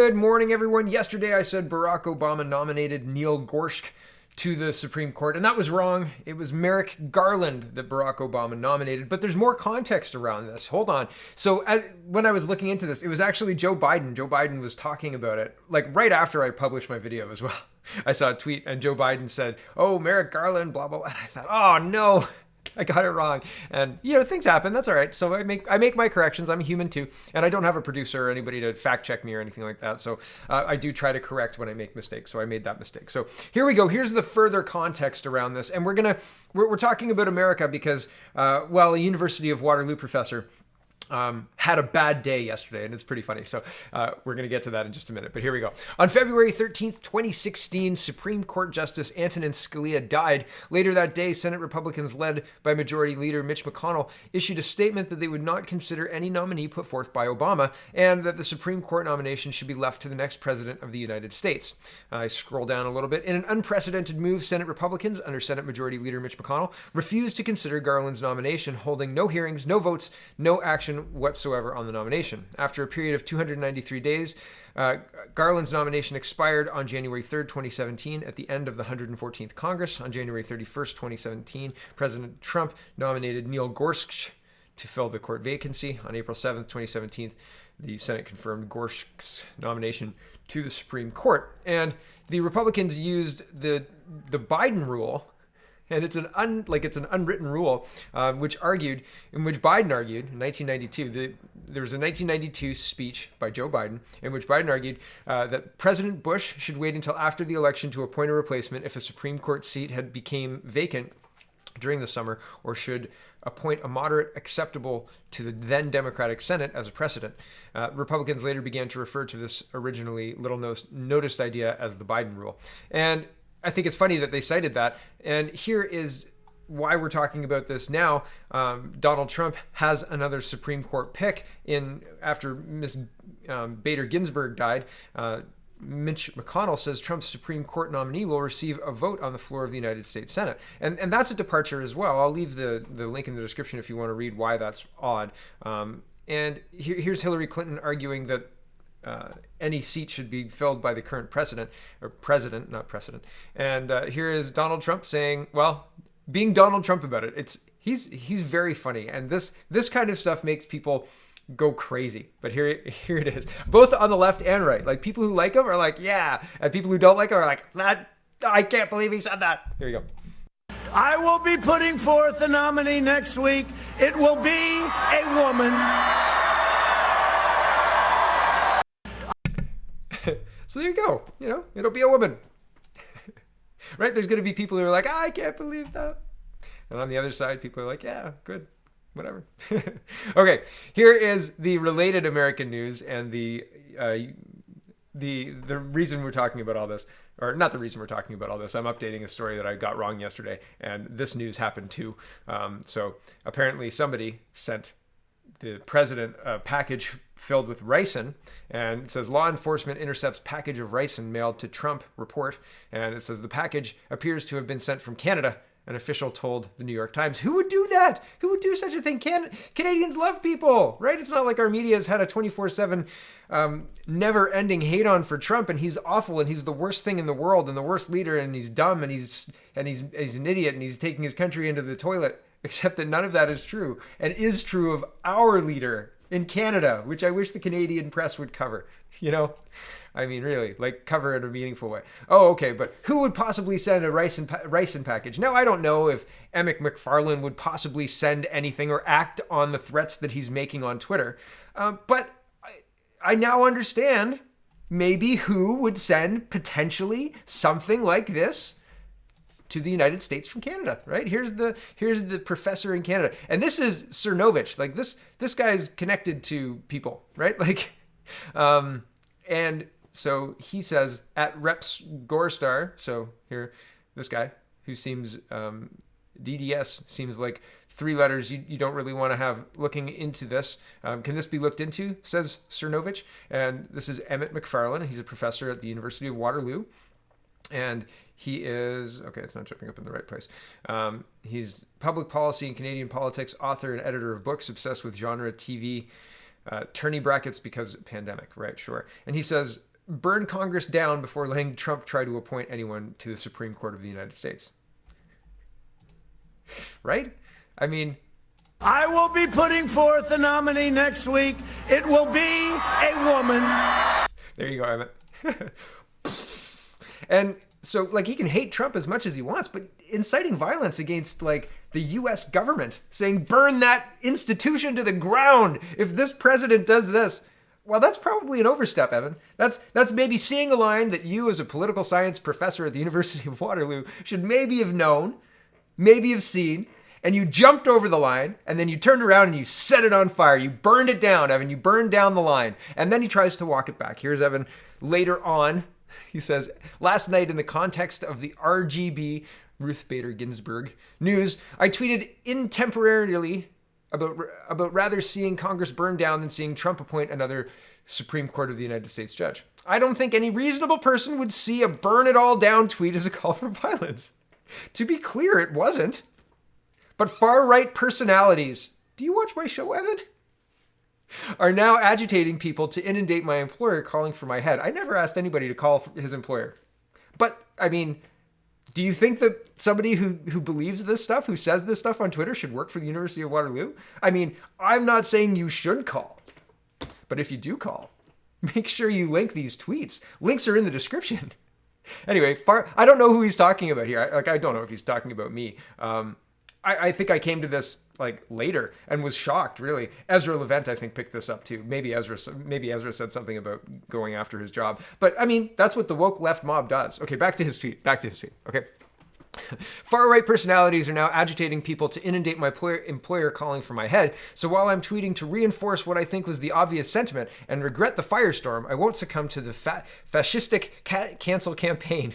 Good morning, everyone. Yesterday I said Barack Obama nominated Neil Gorsuch to the Supreme Court, and that was wrong. It was Merrick Garland that Barack Obama nominated, but there's more context around this. Hold on. So when I was looking into this, it was actually Joe Biden. Joe Biden was talking about it, like right after I published my video as well. I saw a tweet and Joe Biden said, "Oh, Merrick Garland, blah, blah, blah." And I thought, oh no, I got it wrong. And things happen. That's all right. So I make my corrections. I'm a human too, and I don't have a producer or anybody to fact check me or anything like that. So I do try to correct when I make mistakes. So I made that mistake. So here we go. Here's the further context around this, and we're talking about America because a University of Waterloo professor had a bad day yesterday, and it's pretty funny. So we're going to get to that in just a minute, but here we go. On February 13th, 2016, Supreme Court Justice Antonin Scalia died. Later that day, Senate Republicans led by Majority Leader Mitch McConnell issued a statement that they would not consider any nominee put forth by Obama and that the Supreme Court nomination should be left to the next president of the United States. I scroll down a little bit. In an unprecedented move, Senate Republicans under Senate Majority Leader Mitch McConnell refused to consider Garland's nomination, holding no hearings, no votes, no action whatsoever on the nomination. After a period of 293 days, Garland's nomination expired on January 3rd, 2017, at the end of the 114th Congress. On January 31st, 2017, President Trump nominated Neil Gorsuch to fill the court vacancy. On April 7th, 2017, the Senate confirmed Gorsuch's nomination to the Supreme Court. And the Republicans used the Biden rule. And it's an unwritten rule, in which Biden argued in 1992. There was a 1992 speech by Joe Biden in which Biden argued that President Bush should wait until after the election to appoint a replacement if a Supreme Court seat had became vacant during the summer, or should appoint a moderate acceptable to the then Democratic Senate as a precedent. Republicans later began to refer to this originally little noticed idea as the Biden rule. And I think it's funny that they cited that. And here is why we're talking about this now. Donald Trump has another Supreme Court pick after Ms. Bader Ginsburg died. Mitch McConnell says Trump's Supreme Court nominee will receive a vote on the floor of the United States Senate. And that's a departure as well. I'll leave the link in the description if you want to read why that's odd. And here's Hillary Clinton arguing that any seat should be filled by the current president, not precedent. And here is Donald Trump saying, well, being Donald Trump about it. He's very funny, and this kind of stuff makes people go crazy. But here it is, both on the left and right. Like, people who like him are like, yeah, and people who don't like him are like, that, I can't believe he said that. Here you go. I will be putting forth a nominee next week. It will be a woman. So there you go. It'll be a woman. Right? There's going to be people who are like, I can't believe that. And on the other side, people are like, yeah, good, whatever. Okay, here is the related American news and the reason we're talking about all this, or not the reason we're talking about all this. I'm updating a story that I got wrong yesterday, and this news happened too. So apparently somebody sent the president a package filled with ricin, and it says law enforcement intercepts package of ricin mailed to Trump report. And it says the package appears to have been sent from Canada. An official told the New York Times. Who would do that? Who would do such a thing? Canadians love people, right? It's not like our media has had a 24/7 never-ending hate on for Trump, and he's awful, and he's the worst thing in the world, and the worst leader, and he's dumb, and he's an idiot, and he's taking his country into the toilet. Except that none of that is true, and is true of our leader in Canada, which I wish the Canadian press would cover. I mean, really, like, cover it in a meaningful way. Oh, okay, but who would possibly send a ricin package? Now, I don't know if Emmett McFarlane would possibly send anything or act on the threats that he's making on Twitter, but I now understand maybe who would send potentially something like this to the United States from Canada, right? Here's the professor in Canada, and this is Cernovich. Like, this guy's connected to people, right? Like, and so he says at Reps Gorstar. So here, this guy who seems DDS seems like three letters you don't really want to have looking into this. Can this be looked into? Says Cernovich, and this is Emmett McFarlane. He's a professor at the University of Waterloo. And he is, okay, it's not jumping up in the right place. He's public policy and Canadian politics, author and editor of books, obsessed with genre TV, tourney brackets because pandemic, right? Sure. And he says, burn Congress down before letting Trump try to appoint anyone to the Supreme Court of the United States. Right? I mean, I will be putting forth a nominee next week. It will be a woman. There you go, Emmett. And so, like, he can hate Trump as much as he wants, but inciting violence against, like, the U.S. government, saying, burn that institution to the ground if this president does this. Well, that's probably an overstep, Evan. That's maybe seeing a line that you, as a political science professor at the University of Waterloo, should maybe have known, maybe have seen, and you jumped over the line, and then you turned around and you set it on fire. You burned it down, Evan. You burned down the line. And then he tries to walk it back. Here's Evan later on. He says, last night in the context of the RGB, Ruth Bader Ginsburg, news, I tweeted intemporarily about rather seeing Congress burn down than seeing Trump appoint another Supreme Court of the United States judge. I don't think any reasonable person would see a burn it all down tweet as a call for violence. To be clear, it wasn't. But far-right personalities, do you watch my show, Evan? Are now agitating people to inundate my employer calling for my head. I never asked anybody to call for his employer. But, I mean, do you think that somebody who believes this stuff, who says this stuff on Twitter, should work for the University of Waterloo? I mean, I'm not saying you should call. But if you do call, make sure you link these tweets. Links are in the description. Anyway, I don't know who he's talking about here. I don't know if he's talking about me. I think I came to this like later and was shocked, really. Ezra Levent, I think, picked this up too. Maybe Ezra said something about going after his job. But I mean, that's what the woke left mob does. Okay, back to his tweet. Okay. Far-right personalities are now agitating people to inundate my employer calling for my head. So while I'm tweeting to reinforce what I think was the obvious sentiment and regret the firestorm, I won't succumb to the fascistic cancel campaign.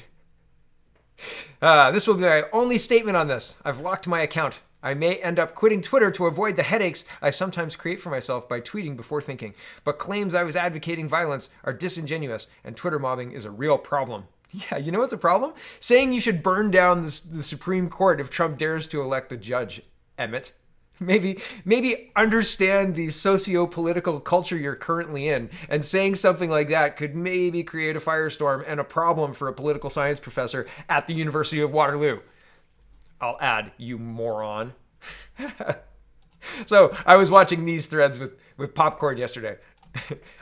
This will be my only statement on this. I've locked my account. I may end up quitting Twitter to avoid the headaches I sometimes create for myself by tweeting before thinking. But claims I was advocating violence are disingenuous, and Twitter mobbing is a real problem. Yeah, you know what's a problem? Saying you should burn down the Supreme Court if Trump dares to elect a judge, Emmett. Maybe understand the socio-political culture you're currently in, and saying something like that could maybe create a firestorm and a problem for a political science professor at the University of Waterloo. I'll add, you moron. So I was watching these threads with popcorn yesterday.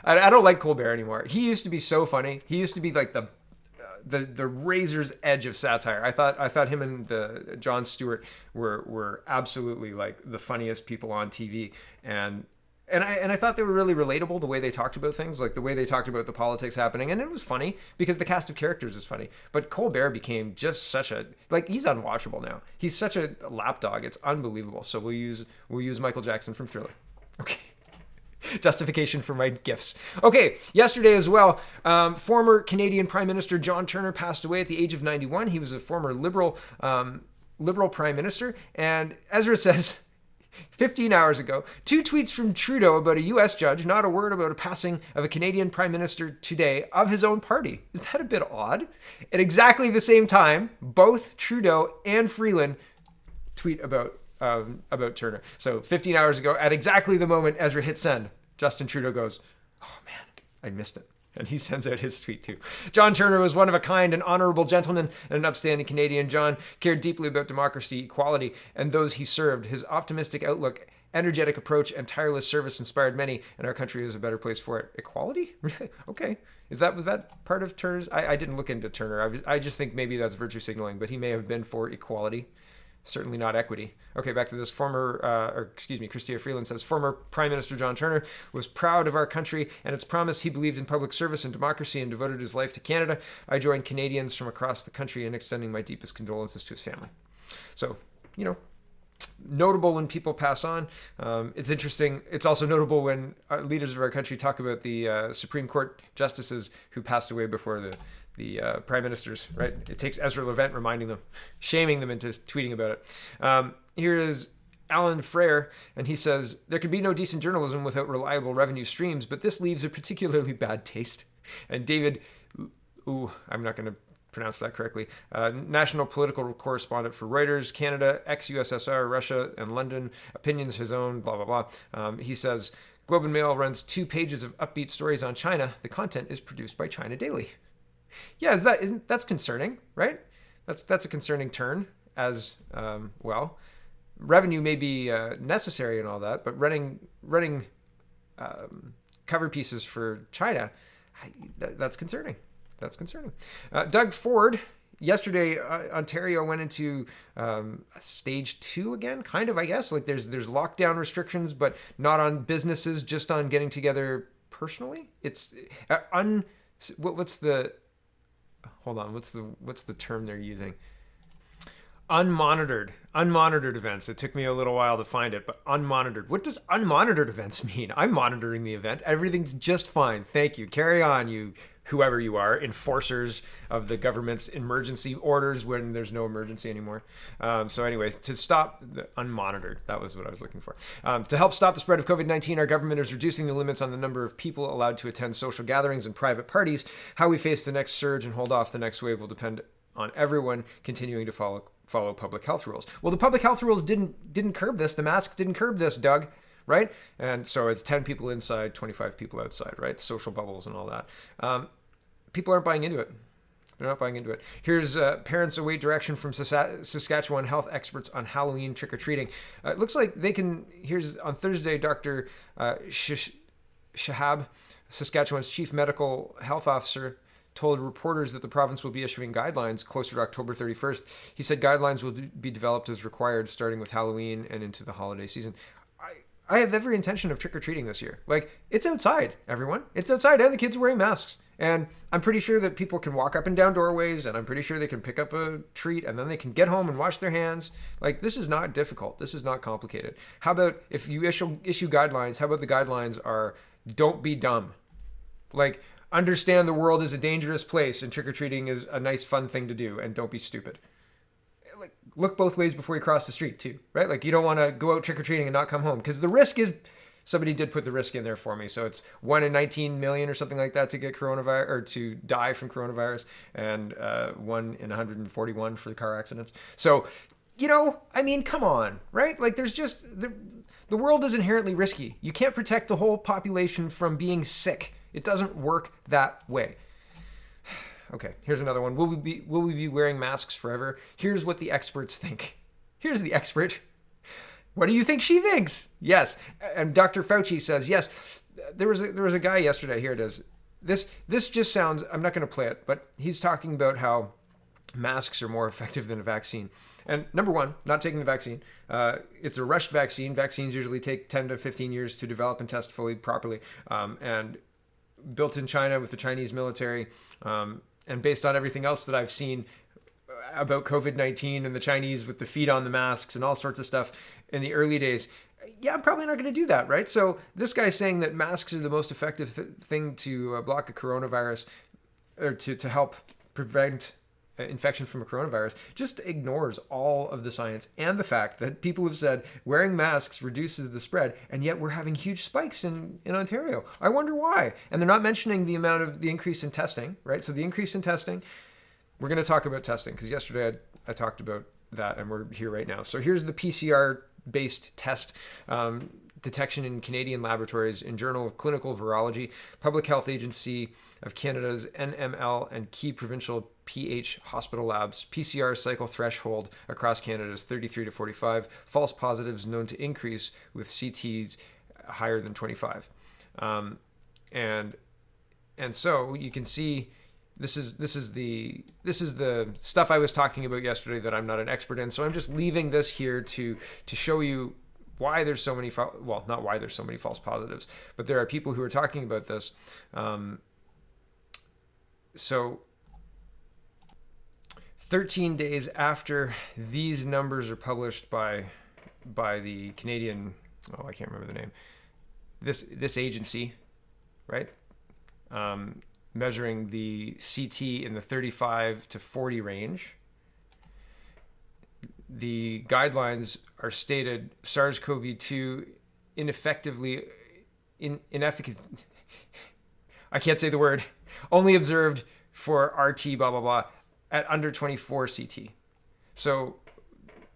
I don't like Colbert anymore. He used to be so funny. He used to be like the razor's edge of satire. I thought him and the Jon Stewart were absolutely like the funniest people on TV, and I thought they were really relatable, the way they talked about things, like the way they talked about the politics happening, and it was funny because the cast of characters is funny. But Colbert became just such a, like, he's unwatchable now. He's such a lapdog. It's unbelievable. So we'll use Michael Jackson from Thriller. Okay. Justification for my gifts. Okay, yesterday as well, former Canadian Prime Minister John Turner passed away at the age of 91. He was a former Liberal Prime Minister, and Ezra says 15 hours ago, 2 tweets from Trudeau about a U.S. judge, not a word about a passing of a Canadian Prime Minister today of his own party. Is that a bit odd? At exactly the same time, both Trudeau and Freeland tweet about Turner. So 15 hours ago, at exactly the moment Ezra hit send, Justin Trudeau goes, "Oh man, I missed it." And he sends out his tweet too. John Turner was one of a kind and honorable gentleman and an upstanding Canadian. John cared deeply about democracy, equality, and those he served. His optimistic outlook, energetic approach, and tireless service inspired many, and our country is a better place for it. Equality? Really? Okay. Was that part of Turner's? I didn't look into Turner. I just think maybe that's virtue signaling, but he may have been for equality. Certainly not equity. Okay, back to this. Chrystia Freeland says, former Prime Minister John Turner was proud of our country and its promise. He believed in public service and democracy and devoted his life to Canada. I join Canadians from across the country in extending my deepest condolences to his family. So, notable when people pass on. It's interesting. It's also notable when leaders of our country talk about the Supreme Court justices who passed away before the prime ministers, right? It takes Ezra Levent reminding them, shaming them into tweeting about it. Here is Alan Frere, and he says, there can be no decent journalism without reliable revenue streams, but this leaves a particularly bad taste. And David, I'm not going to pronounce that correctly, national political correspondent for Reuters, Canada, ex-USSR, Russia, and London, opinions his own, blah, blah, blah. He says, Globe and Mail runs 2 pages of upbeat stories on China. The content is produced by China Daily. Yeah, that's concerning, right? That's a concerning turn as well. Revenue may be necessary and all that, but running cover pieces for China, that's concerning. That's concerning. Doug Ford. Yesterday, Ontario went into stage 2 again, kind of, I guess. Like there's lockdown restrictions, but not on businesses, just on getting together personally. It's what's the term they're using? Unmonitored events. It took me a little while to find it, but unmonitored. What does unmonitored events mean? I'm monitoring the event. Everything's just fine. Thank you. Carry on, you whoever you are, enforcers of the government's emergency orders when there's no emergency anymore. So anyways, to stop the unmonitored, that was what I was looking for. To help stop the spread of COVID-19, our government is reducing the limits on the number of people allowed to attend social gatherings and private parties. How we face the next surge and hold off the next wave will depend on everyone continuing to follow public health rules. Well, the public health rules didn't curb this. The mask didn't curb this, Doug, right? And so it's 10 people inside, 25 people outside, right? Social bubbles and all that. People aren't buying into it. They're not buying into it. Here's parents await direction from Saskatchewan health experts on Halloween trick-or-treating. It looks like they can... Here's on Thursday, Dr. Shahab, Saskatchewan's chief medical health officer, told reporters that the province will be issuing guidelines closer to October 31st. He said guidelines will be developed as required starting with Halloween and into the holiday season. I have every intention of trick-or-treating this year. Like, it's outside, everyone. It's outside, and the kids are wearing masks. And I'm pretty sure that people can walk up and down doorways, and I'm pretty sure they can pick up a treat, and then they can get home and wash their hands. Like, this is not difficult. This is not complicated. How about if you issue guidelines, how about the guidelines are, don't be dumb. Like, understand the world is a dangerous place, and trick-or-treating is a nice, fun thing to do, and don't be stupid. Like, look both ways before you cross the street too, right? Like, you don't want to go out trick-or-treating and not come home, because the risk is, somebody did put the risk in there for me. So it's 1 in 19 million or something like that to get coronavirus, or to die from coronavirus, and 1 in 141 for the car accidents. So, I mean, come on, right? Like, there's just, the world is inherently risky. You can't protect the whole population from being sick. It doesn't work that way. Okay, here's another one. Will we be wearing masks forever? Here's what the experts think. Here's the expert. What do you think she thinks? Yes. And Dr. Fauci says, yes. There was a guy yesterday. Here it is. This just sounds, I'm not going to play it, but he's talking about how masks are more effective than a vaccine. And number one, not taking the vaccine. It's a rushed vaccine. Vaccines usually take 10 to 15 years to develop and test fully properly. And built in China with the Chinese military. And based on everything else that I've seen about COVID-19 and the Chinese with the feet on the masks and all sorts of stuff in the early days, yeah, I'm probably not going to do that, right? So this guy's saying that masks are the most effective thing to block a coronavirus, or to help prevent infection from a coronavirus, just ignores all of the science and the fact that people have said wearing masks reduces the spread, and yet we're having huge spikes in Ontario. I wonder why. And they're not mentioning the amount of the increase in testing, right? So the increase in testing, we're going to talk about testing, because yesterday I talked about that, and we're here right now. So here's the PCR-based test detection in Canadian laboratories in Journal of Clinical Virology, Public Health Agency of Canada's NML, and key provincial PH hospital labs. PCR cycle threshold across Canada is 33 to 45. False positives known to increase with CTs higher than 25. And so you can see this is the stuff I was talking about yesterday that I'm not an expert in. So I'm just leaving this here to show you why there's so many, not why there's so many false positives, but there are people who are talking about this. So 13 days after these numbers are published by the Canadian, I can't remember the name, this agency, right? Measuring the CT in the 35 to 40 range. The guidelines are stated SARS-CoV-2 ineffectively, I can't say the word, only observed for RT blah, blah, blah, at under 24 CT. So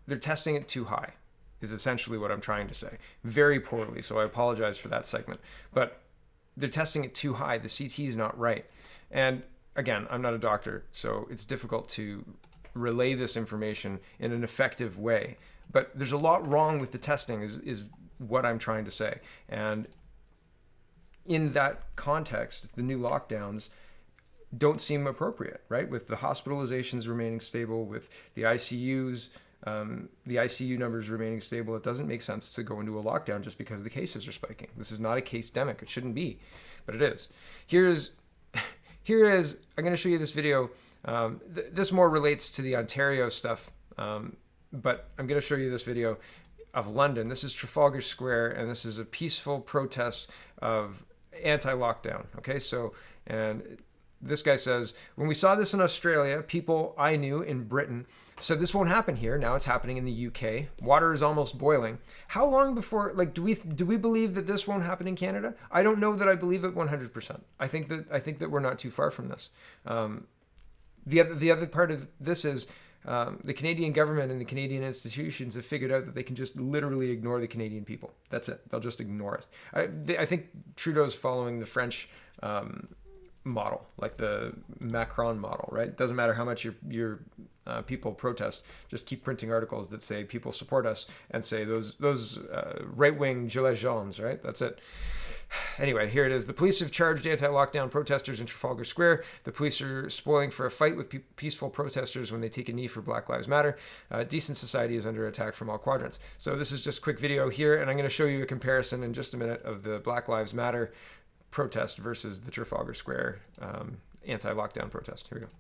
they're testing it too high. is essentially what I'm trying to say. Very poorly, so I apologize for that segment. But they're testing it too high. The CT is not right. And again, I'm not a doctor, so it's difficult to relay this information in an effective way. But there's a lot wrong with the testing is what I'm trying to say. And in that context, the new lockdowns don't seem appropriate, right? With the hospitalizations remaining stable, with the ICUs, the ICU numbers remaining stable, it doesn't make sense to go into a lockdown just because the cases are spiking. This is not a case-demic. It shouldn't be, but it is. Here is, I'm going to show you this video. This more relates to the Ontario stuff, but I'm going to show you this video of London. This is Trafalgar Square, and this is a peaceful protest of anti-lockdown. Okay, so, and this guy says, when we saw this in Australia, people I knew in Britain said this won't happen here. Now it's happening in the UK. Water is almost boiling. How long before, like, do we believe that this won't happen in Canada? I don't know that I believe it 100%. I think that we're not too far from this. The other part of this is the Canadian government and the Canadian institutions have figured out that they can just literally ignore the Canadian people. That's it. They'll just ignore it. I think Trudeau's following the French model, like the Macron model, right? It doesn't matter how much your people protest, just keep printing articles that say people support us and say those right-wing gilets jaunes, right? That's it. Anyway, here it is. The police have charged anti-lockdown protesters in Trafalgar Square. The police are spoiling for a fight with peaceful protesters when they take a knee for Black Lives Matter. Decent society is under attack from all quadrants. So this is just a quick video here, and I'm going to show you a comparison in just a minute of the Black Lives Matter protest versus the Trafalgar Square anti-lockdown protest. Here we go.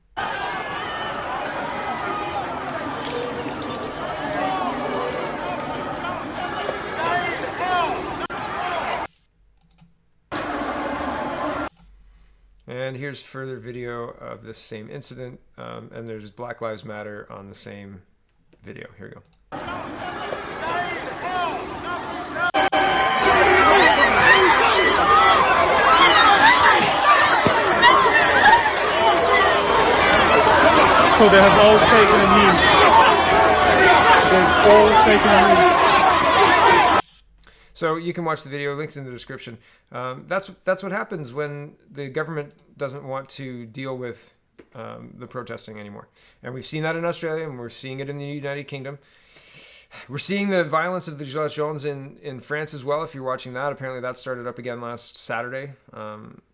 And here's further video of this same incident, and there's Black Lives Matter on the same video. Here we go. So they have all taken a knee. They've all taken a knee. So you can watch the video, links in the description. That's what happens when the government doesn't want to deal with the protesting anymore. And we've seen that in Australia, and we're seeing it in the United Kingdom. We're seeing the violence of the Gilets jaunes in France as well. If you're watching that, apparently that started up again last Saturday.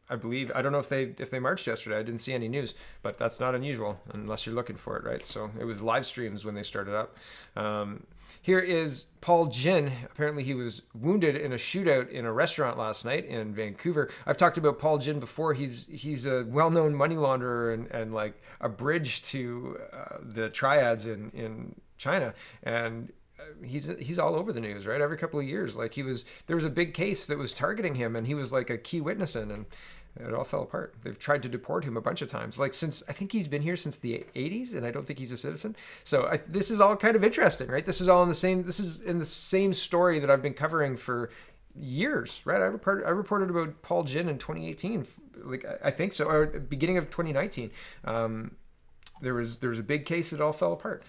I believe. I don't know if they marched yesterday. I didn't see any news, but that's not unusual unless you're looking for it, right? So it was live streams when they started up. Here is Paul Gin. Apparently he was wounded in a shootout in a restaurant last night in Vancouver. I've talked about Paul Gin before. He's a well-known money launderer and like a bridge to the triads in China. And he's all over the news, right? Every couple of years, like there was a big case that was targeting him, and he was like a key witness in, and it all fell apart. They've tried to deport him a bunch of times, like since I think he's been here since the 80s, and I don't think he's a citizen. So this is all kind of interesting, right? This is all this is in the same story that I've been covering for years, right? I reported about Paul Gin in 2018, like I think so, or beginning of 2019. There was a big case that all fell apart.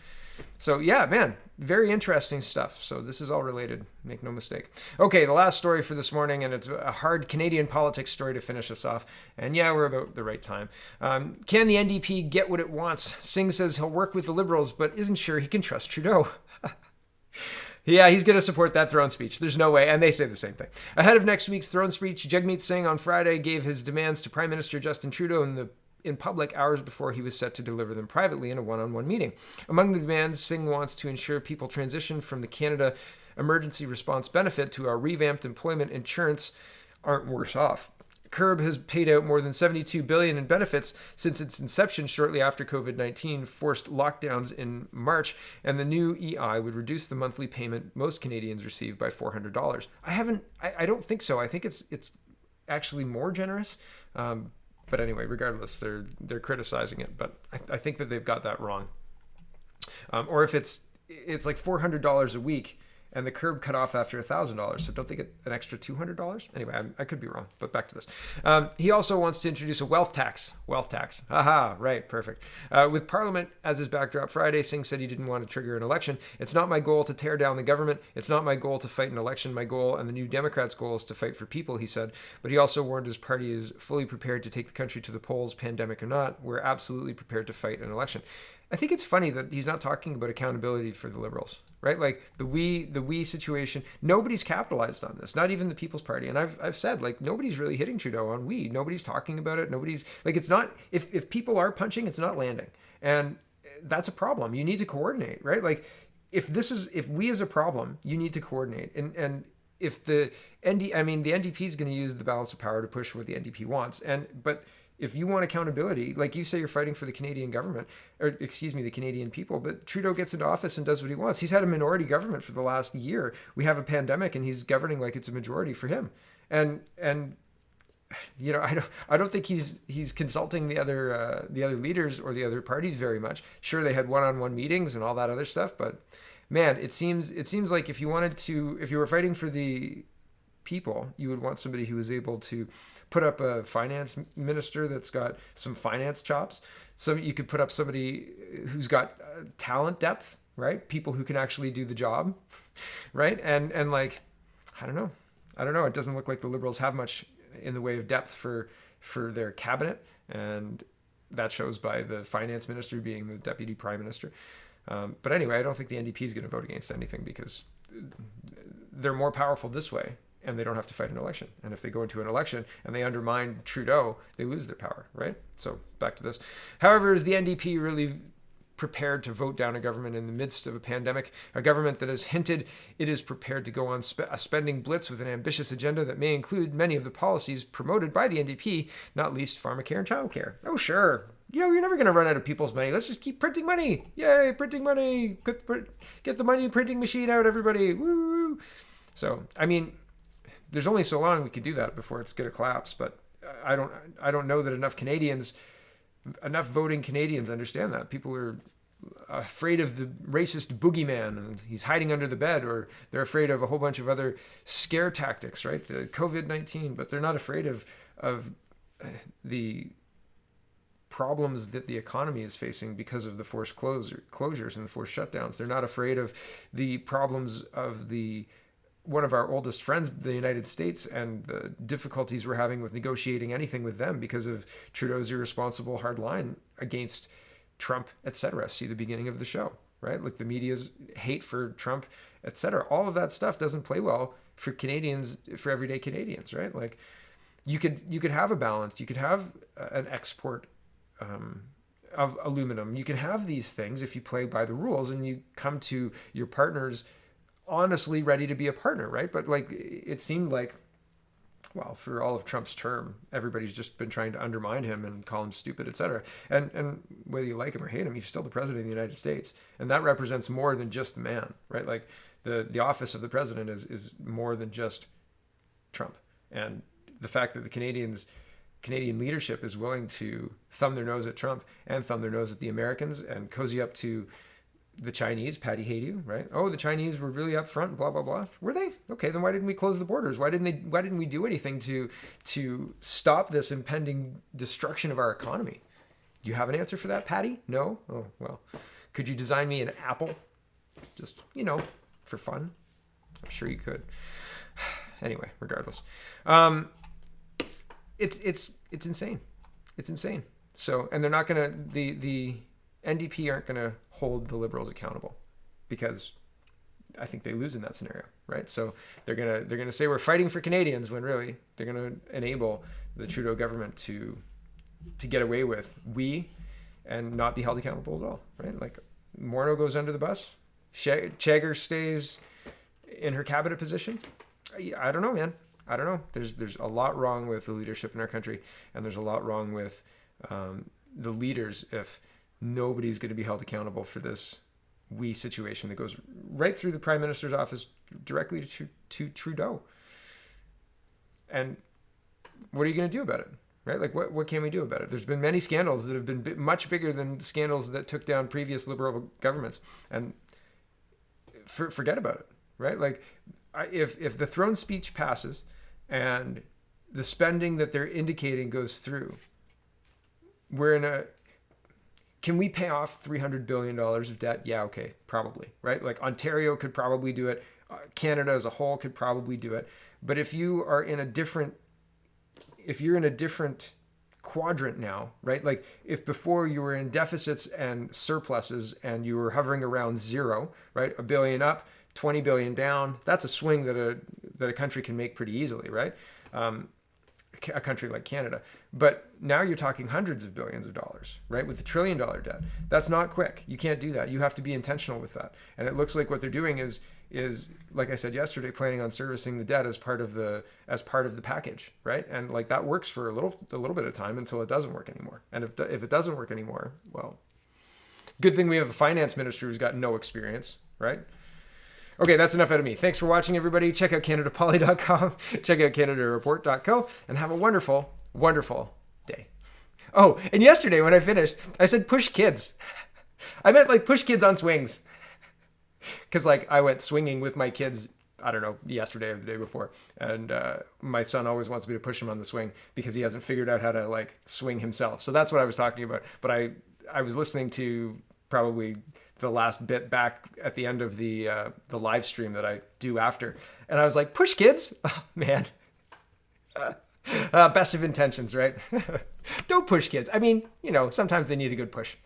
So yeah, man, very interesting stuff. So this is all related, make no mistake. Okay, the last story for this morning, and it's a hard Canadian politics story to finish us off. And yeah, we're about the right time. Can the NDP get what it wants? Singh says he'll work with the Liberals, but isn't sure he can trust Trudeau. Yeah, he's going to support that throne speech. There's no way. And they say the same thing. Ahead of next week's throne speech, Jagmeet Singh on Friday gave his demands to Prime Minister Justin Trudeau in public hours before he was set to deliver them privately in a one-on-one meeting. Among the demands, Singh wants to ensure people transition from the Canada Emergency Response Benefit to our revamped employment insurance aren't worse off. CERB has paid out more than $72 billion in benefits since its inception shortly after COVID-19 forced lockdowns in March, and the new EI would reduce the monthly payment most Canadians receive by $400. I don't think so. I think it's actually more generous. But anyway, regardless, they're criticizing it, but I think that they've got that wrong. Or if it's like $400 a week, and the curb cut off after $1,000. So don't they get an extra $200? Anyway, I could be wrong, but back to this. He also wants to introduce a wealth tax. Wealth tax. Aha, right, perfect. With Parliament as his backdrop Friday, Singh said he didn't want to trigger an election. It's not my goal to tear down the government. It's not my goal to fight an election. My goal and the New Democrats' goal is to fight for people, he said. But he also warned his party is fully prepared to take the country to the polls, pandemic or not. We're absolutely prepared to fight an election. I think it's funny that he's not talking about accountability for the Liberals, right? Like the we situation, nobody's capitalized on this, not even the People's Party. And I've said, like, nobody's really hitting Trudeau on we. Nobody's talking about it. Nobody's, like, it's not, if people are punching, it's not landing. And that's a problem. You need to coordinate, right? Like, if we as a problem, you need to coordinate. And if the NDP is going to use the balance of power to push what the NDP wants. But if you want accountability, like you say, you're fighting for the Canadian government, or excuse me, the Canadian people, but Trudeau gets into office and does what he wants. He's had a minority government for the last year. We have a pandemic and he's governing like it's a majority for him. And you know, I don't think he's consulting the other leaders or the other parties very much. Sure, they had one-on-one meetings and all that other stuff, but man, it seems like if you were fighting for the people, you would want somebody who was able to put up a finance minister that's got some finance chops. So you could put up somebody who's got talent depth, right? People who can actually do the job, right? And like, I don't know. It doesn't look like the Liberals have much in the way of depth for their cabinet, and that shows by the finance minister being the deputy prime minister. But anyway, I don't think the NDP is going to vote against anything because they're more powerful this way and they don't have to fight an election. And if they go into an election and they undermine Trudeau, they lose their power, right? So back to this. However, is the NDP really prepared to vote down a government in the midst of a pandemic, a government that has hinted it is prepared to go on a spending blitz with an ambitious agenda that may include many of the policies promoted by the NDP, not least pharmacare and childcare? Oh, sure. You know, you're never going to run out of people's money. Let's just keep printing money. Yay, printing money. Get the money printing machine out, everybody. Woo! So, I mean, there's only so long we could do that before it's going to collapse. But I don't know that enough voting Canadians understand that. People are afraid of the racist boogeyman and he's hiding under the bed, or they're afraid of a whole bunch of other scare tactics, right? The COVID-19, but they're not afraid of the problems that the economy is facing because of the forced closures and the forced shutdowns. They're not afraid of the problems of one of our oldest friends, the United States, and the difficulties we're having with negotiating anything with them because of Trudeau's irresponsible hard line against Trump, etc. See the beginning of the show, right? Like the media's hate for Trump, etc. All of that stuff doesn't play well for Canadians, for everyday Canadians, right? Like you could have a balance. You could have an export of aluminum. You can have these things if you play by the rules and you come to your partners honestly ready to be a partner, right? But like it seemed like, well, for all of Trump's term, everybody's just been trying to undermine him and call him stupid, etc. And whether you like him or hate him, he's still the president of the United States, and that represents more than just the man, right? Like the office of the president is more than just Trump. And the fact that the Canadian leadership is willing to thumb their nose at Trump and thumb their nose at the Americans and cozy up to the Chinese, Patty Haydu, right? Oh, the Chinese were really upfront, blah, blah, blah. Were they? Okay, then why didn't we close the borders? Why didn't we do anything to stop this impending destruction of our economy? Do you have an answer for that, Patty? No? Oh, well. Could you design me an apple? Just, for fun? I'm sure you could. Anyway, regardless. It's insane. It's insane. So, and they're not going to, the NDP aren't going to hold the Liberals accountable because I think they lose in that scenario, right? So they're going to say we're fighting for Canadians when really they're going to enable the Trudeau government to get away with we and not be held accountable at all, right? Like Morneau goes under the bus. Chagger stays in her cabinet position. I don't know, man. I don't know. There's a lot wrong with the leadership in our country, and there's a lot wrong with the leaders if nobody's going to be held accountable for this we situation that goes right through the Prime Minister's office directly to Trudeau. And what are you going to do about it? Right? Like, what can we do about it? There's been many scandals that have been much bigger than scandals that took down previous Liberal governments. And forget about it. right? Like if the throne speech passes and the spending that they're indicating goes through, can we pay off $300 billion of debt? Yeah, okay, probably, right? Like Ontario could probably do it. Canada as a whole could probably do it. But if you're in a different quadrant now, right? Like if before you were in deficits and surpluses and you were hovering around zero, right? $1 billion up, 20 billion down. That's a swing that a country can make pretty easily, right? A country like Canada. But now you're talking hundreds of billions of dollars, right? With $1 trillion debt. That's not quick. You can't do that. You have to be intentional with that. And it looks like what they're doing is like I said yesterday, planning on servicing the debt as part of the package, right? And like that works for a little bit of time until it doesn't work anymore. And if it doesn't work anymore, well, good thing we have a finance minister who's got no experience, right? Okay, that's enough out of me. Thanks for watching, everybody. Check out CanadaPoly.com, check out CanadaReport.co, and have a wonderful, wonderful day. Oh, and yesterday when I finished, I said push kids. I meant like push kids on swings. Because like I went swinging with my kids, I don't know, yesterday or the day before. And my son always wants me to push him on the swing because he hasn't figured out how to like swing himself. So that's what I was talking about. But I was listening to probably the last bit back at the end of the live stream that I do after. And I was like, push kids? Oh, man. Best of intentions, right? Don't push kids. I mean, sometimes they need a good push.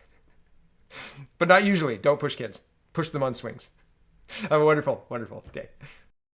But not usually. Don't push kids. Push them on swings. Have a wonderful, wonderful day.